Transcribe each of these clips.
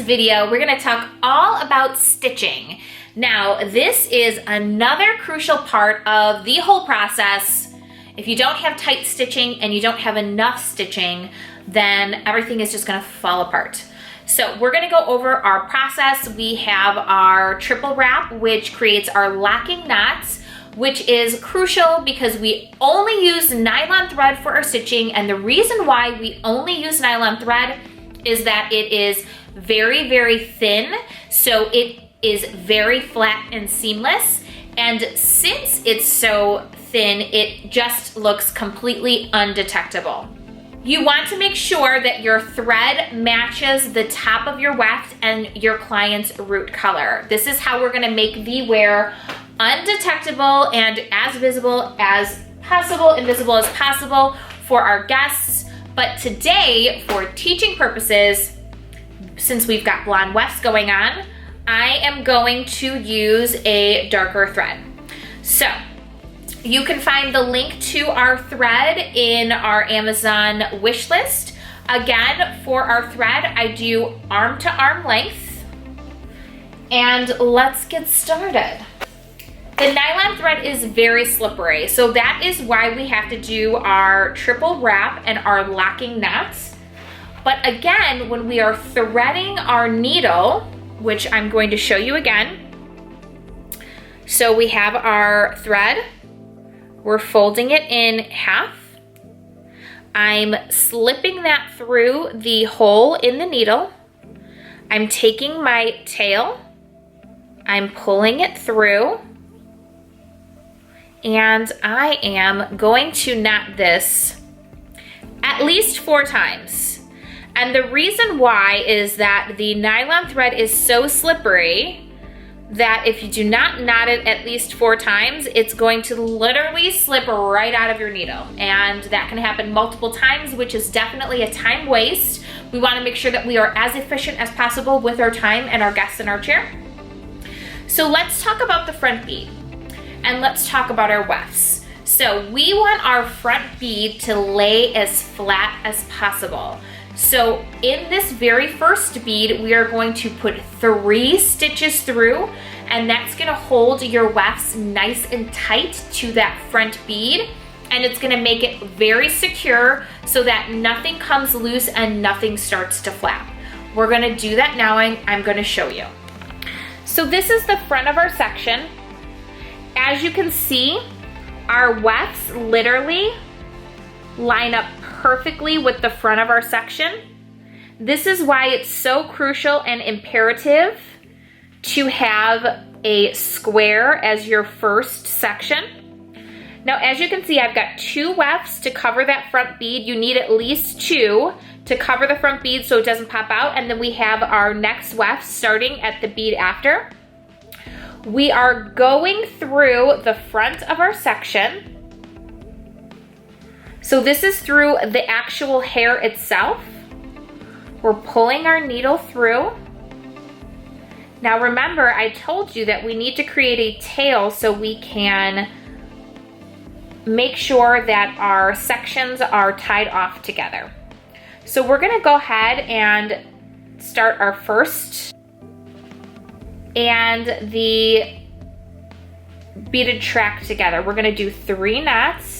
video, we're gonna talk all about stitching. Now, this is another crucial part of the whole process. If you don't have tight stitching and you don't have enough stitching, then everything is just gonna fall apart. So we're gonna go over our process. We have our triple wrap, which creates our locking knots, which is crucial because we only use nylon thread for our stitching. And the reason why we only use nylon thread is that it is very, very thin. So it is very flat and seamless. And since it's so thin, it just looks completely undetectable. You want to make sure that your thread matches the top of your weft and your client's root color. This is how we're gonna make the wear undetectable and as visible as possible, invisible as possible for our guests. But today, for teaching purposes, since we've got blonde wefts going on, I am going to use a darker thread. So, you can find the link to our thread in our Amazon wish list. Again, for our thread, I do arm to arm length. And let's get started. The nylon thread is very slippery, so that is why we have to do our triple wrap and our locking knots. But again, when we are threading our needle, which I'm going to show you again. So we have our thread. We're folding it in half. I'm slipping that through the hole in the needle. I'm taking my tail, I'm pulling it through, and I am going to knot this at least 4 times. And the reason why is that the nylon thread is so slippery that if you do not knot it at least 4 times, it's going to literally slip right out of your needle. And that can happen multiple times, which is definitely a time waste. We wanna make sure that we are as efficient as possible with our time and our guests in our chair. So let's talk about the front bead and let's talk about our wefts. So we want our front bead to lay as flat as possible. So in this very first bead, we are going to put 3 stitches through, and that's gonna hold your wefts nice and tight to that front bead, and it's gonna make it very secure so that nothing comes loose and nothing starts to flap. We're gonna do that now, and I'm gonna show you. So this is the front of our section. As you can see, our wefts literally line up perfectly with the front of our section. This is why it's so crucial and imperative to have a square as your first section. Now, as you can see, I've got 2 wefts to cover that front bead. You need at least 2 to cover the front bead so it doesn't pop out. And then we have our next weft starting at the bead after. We are going through the front of our section. So this is through the actual hair itself. We're pulling our needle through. Now remember, I told you that we need to create a tail so we can make sure that our sections are tied off together. So we're gonna go ahead and start our first and the beaded track together. We're gonna do 3 knots.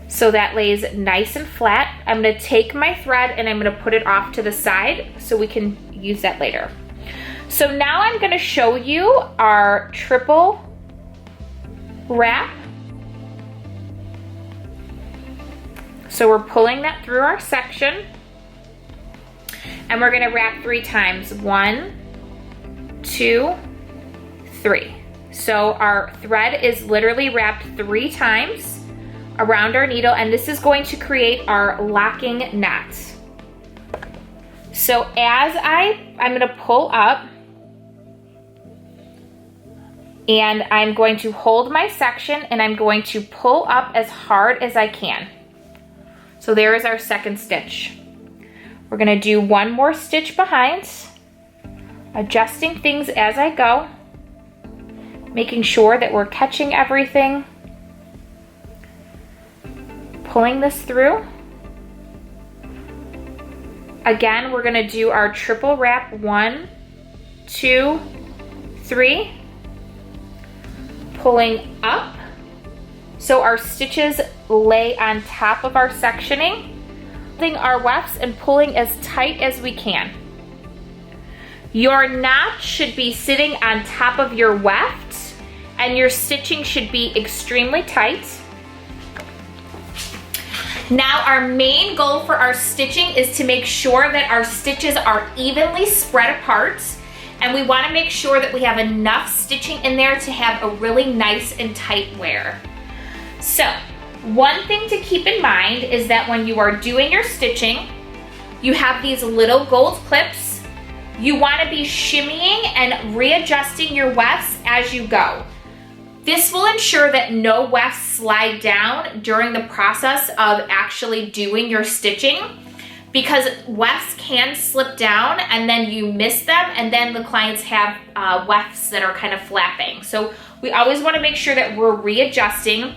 So that lays nice and flat. I'm gonna take my thread and I'm gonna put it off to the side so we can use that later. So now I'm gonna show you our triple wrap. So we're pulling that through our section and we're gonna wrap 3 times. 1, 2, 3. So our thread is literally wrapped 3 times around our needle, and this is going to create our locking knot. So as I'm gonna pull up, and I'm going to hold my section and I'm going to pull up as hard as I can. So there is our second stitch. We're gonna do 1 more stitch behind, adjusting things as I go, making sure that we're catching everything. Pulling this through. Again, we're gonna do our triple wrap, 1, 2, 3, pulling up. So our stitches lay on top of our sectioning, holding our wefts and pulling as tight as we can. Your knot should be sitting on top of your weft, and your stitching should be extremely tight. Now our main goal for our stitching is to make sure that our stitches are evenly spread apart, and we want to make sure that we have enough stitching in there to have a really nice and tight wear. So one thing to keep in mind is that when you are doing your stitching, you have these little gold clips. You want to be shimmying and readjusting your wefts as you go. This will ensure that no wefts slide down during the process of actually doing your stitching, because wefts can slip down and then you miss them, and then the clients have wefts that are kind of flapping. So we always want to make sure that we're readjusting.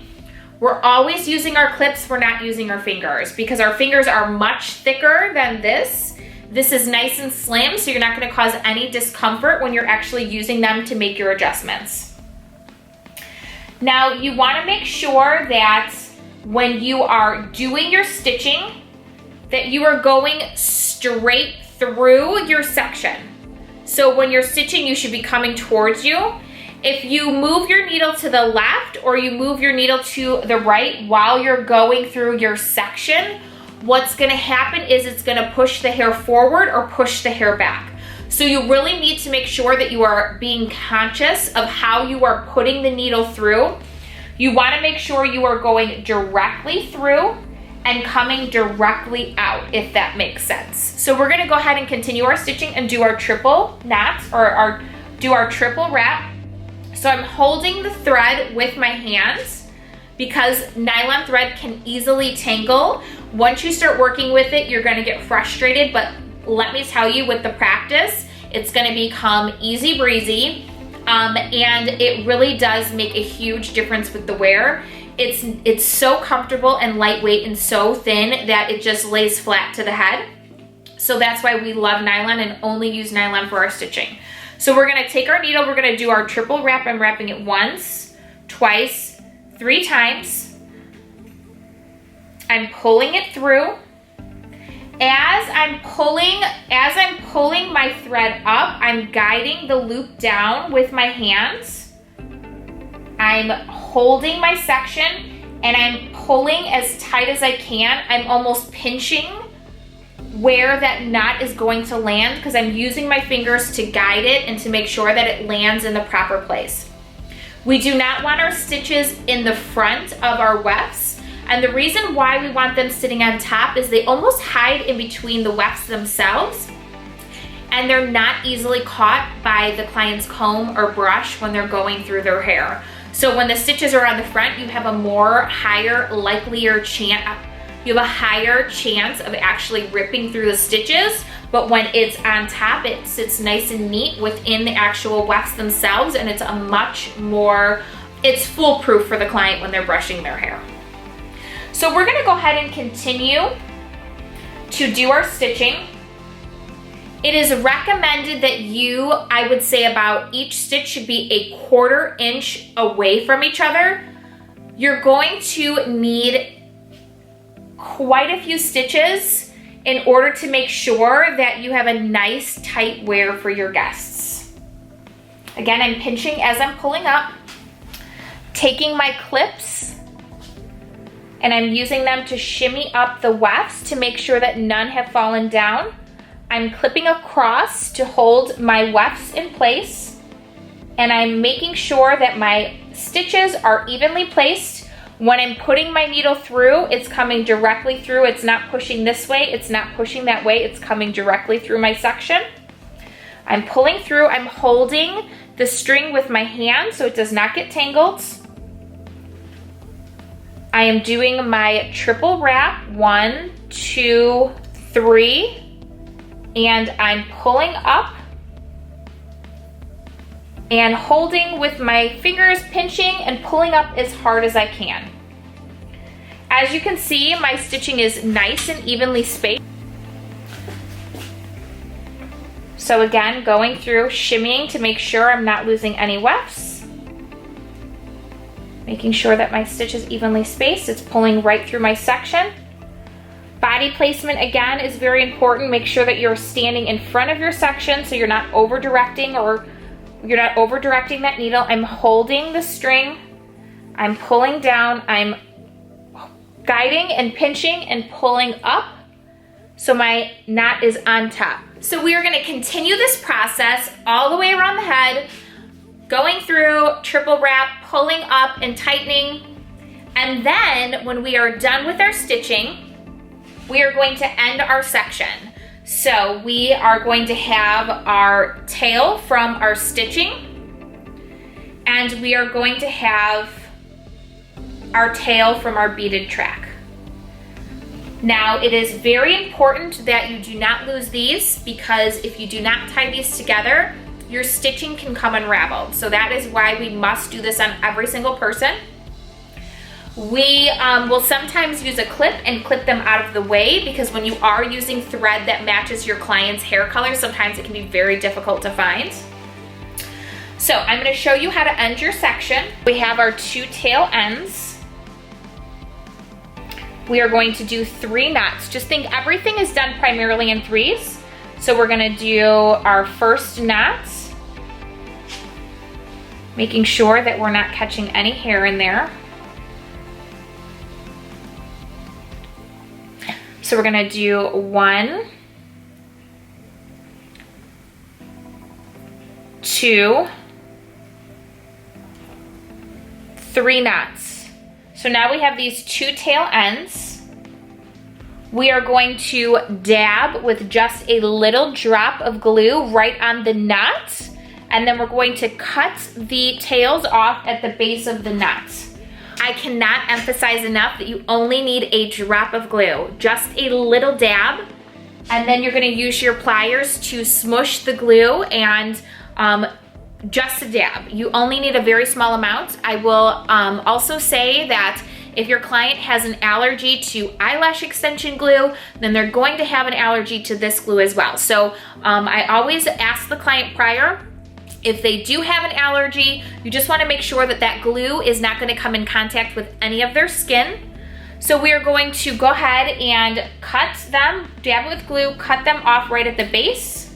We're always using our clips, we're not using our fingers, because our fingers are much thicker than this. This is nice and slim, so you're not going to cause any discomfort when you're actually using them to make your adjustments. Now you want to make sure that when you are doing your stitching, that you are going straight through your section. So when you're stitching, you should be coming towards you. If you move your needle to the left or you move your needle to the right while you're going through your section, what's going to happen is it's going to push the hair forward or push the hair back. So you really need to make sure that you are being conscious of how you are putting the needle through. You want to make sure you are going directly through and coming directly out, if that makes sense. So we're going to go ahead and continue our stitching and do our triple knot, or do our triple wrap. So I'm holding the thread with my hands because nylon thread can easily tangle. Once you start working with it, you're going to get frustrated, but let me tell you, with the practice, it's going to become easy breezy, and it really does make a huge difference with the wear. It's so comfortable and lightweight and so thin that it just lays flat to the head. So that's why we love nylon and only use nylon for our stitching. So we're going to take our needle, we're going to do our triple wrap. I'm wrapping it once, twice, 3 times. I'm pulling it through. As I'm pulling my thread up, I'm guiding the loop down with my hands. I'm holding my section and I'm pulling as tight as I can. I'm almost pinching where that knot is going to land because I'm using my fingers to guide it and to make sure that it lands in the proper place. We do not want our stitches in the front of our wefts. And the reason why we want them sitting on top is they almost hide in between the wefts themselves, and they're not easily caught by the client's comb or brush when they're going through their hair. So when the stitches are on the front, you have a higher chance of actually ripping through the stitches. But when it's on top, it sits nice and neat within the actual wefts themselves, and it's it's foolproof for the client when they're brushing their hair. So we're going to go ahead and continue to do our stitching. It is recommended that I would say about each stitch should be a 1/4 inch away from each other. You're going to need quite a few stitches in order to make sure that you have a nice tight wear for your guests. Again, I'm pinching as I'm pulling up, taking my clips, and I'm using them to shimmy up the wefts to make sure that none have fallen down. I'm clipping across to hold my wefts in place, and I'm making sure that my stitches are evenly placed. When I'm putting my needle through, it's coming directly through. It's not pushing this way, it's not pushing that way, it's coming directly through my section. I'm pulling through, I'm holding the string with my hand so it does not get tangled. I am doing my triple wrap, 1, 2, 3, and I'm pulling up and holding with my fingers, pinching and pulling up as hard as I can. As you can see, my stitching is nice and evenly spaced. So again, going through, shimmying to make sure I'm not losing any wefts. Making sure that my stitch is evenly spaced. It's pulling right through my section. Body placement, again, is very important. Make sure that you're standing in front of your section so you're not over-directing that needle. I'm holding the string. I'm pulling down. I'm guiding and pinching and pulling up so my knot is on top. So we are going to continue this process all the way around the head, going through, triple wrap, pulling up and tightening. And then when we are done with our stitching, we are going to end our section. So we are going to have our tail from our stitching, and we are going to have our tail from our beaded track. Now, it is very important that you do not lose these, because if you do not tie these together, your stitching can come unraveled. So that is why we must do this on every single person. We will sometimes use a clip and clip them out of the way, because when you are using thread that matches your client's hair color, sometimes it can be very difficult to find. So I'm going to show you how to end your section. We have our 2 tail ends. We are going to do 3 knots. Just think everything is done primarily in 3s. So we're going to do our first knot, making sure that we're not catching any hair in there. So we're gonna do 1, 2, 3 knots. So now we have these 2 tail ends. We are going to dab with just a little drop of glue right on the knot, and then we're going to cut the tails off at the base of the knot. I cannot emphasize enough that you only need a drop of glue, just a little dab, and then you're gonna use your pliers to smush the glue, and just a dab. You only need a very small amount. I will also say that if your client has an allergy to eyelash extension glue, then they're going to have an allergy to this glue as well. So I always ask the client prior. If they do have an allergy, you just want to make sure that that glue is not going to come in contact with any of their skin. So we are going to go ahead and cut them, dab it with glue, cut them off right at the base,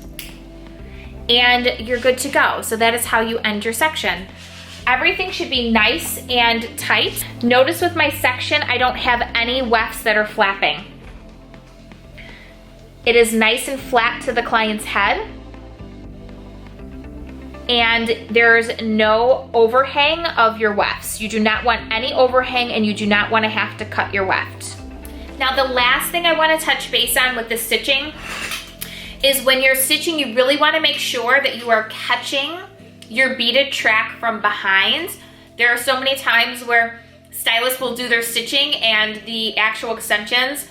and you're good to go. So that is how you end your section. Everything should be nice and tight. Notice with my section, I don't have any wefts that are flapping. It is nice and flat to the client's head. And there's no overhang of your wefts. You do not want any overhang, and you do not want to have to cut your weft. Now, the last thing I want to touch base on with the stitching is when you're stitching, you really want to make sure that you are catching your beaded track from behind. There are so many times where stylists will do their stitching and the actual extensions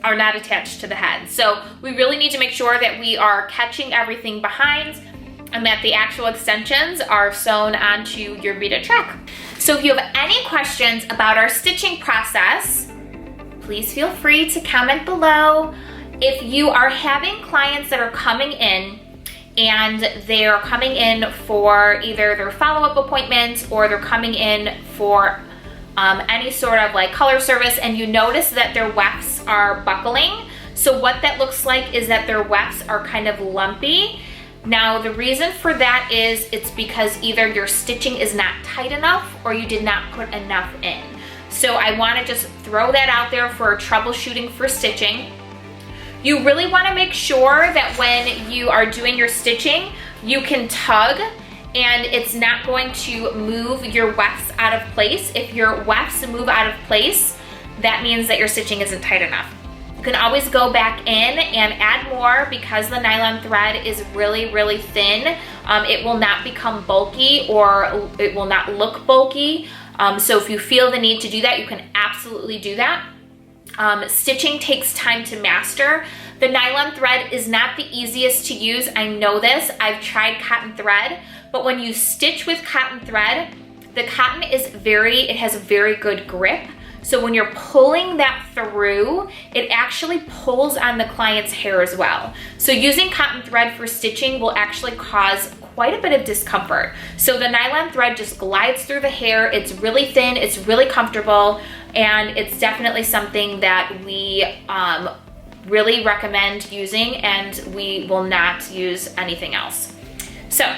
are not attached to the head. So we really need to make sure that we are catching everything behind, and that the actual extensions are sewn onto your beaded track. So if you have any questions about our stitching process, please feel free to comment below. If you are having clients that are coming in and they are coming in for either their follow-up appointments or they're coming in for any sort of like color service, and you notice that their wefts are buckling, so what that looks like is that their wefts are kind of lumpy. Now, the reason for that is it's because either your stitching is not tight enough or you did not put enough in. So I want to just throw that out there for troubleshooting for stitching. You really want to make sure that when you are doing your stitching, you can tug and it's not going to move your wefts out of place. If your wefts move out of place, that means that your stitching isn't tight enough. You can always go back in and add more because the nylon thread is really, really thin. It will not become bulky or it will not look bulky. So if you feel the need to do that, you can absolutely do that. Stitching takes time to master. The nylon thread is not the easiest to use. I know this. I've tried cotton thread, but when you stitch with cotton thread, the cotton is it has a very good grip. So when you're pulling that through, it actually pulls on the client's hair as well. So using cotton thread for stitching will actually cause quite a bit of discomfort. So the nylon thread just glides through the hair. It's really thin, it's really comfortable, and it's definitely something that we really recommend using, and we will not use anything else. So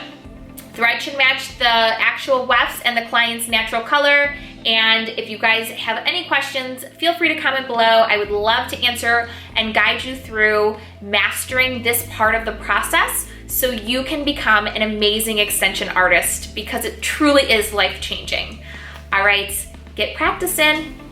thread should match the actual wefts and the client's natural color. And if you guys have any questions, feel free to comment below. I would love to answer and guide you through mastering this part of the process so you can become an amazing extension artist, because it truly is life-changing. All right, get practicing.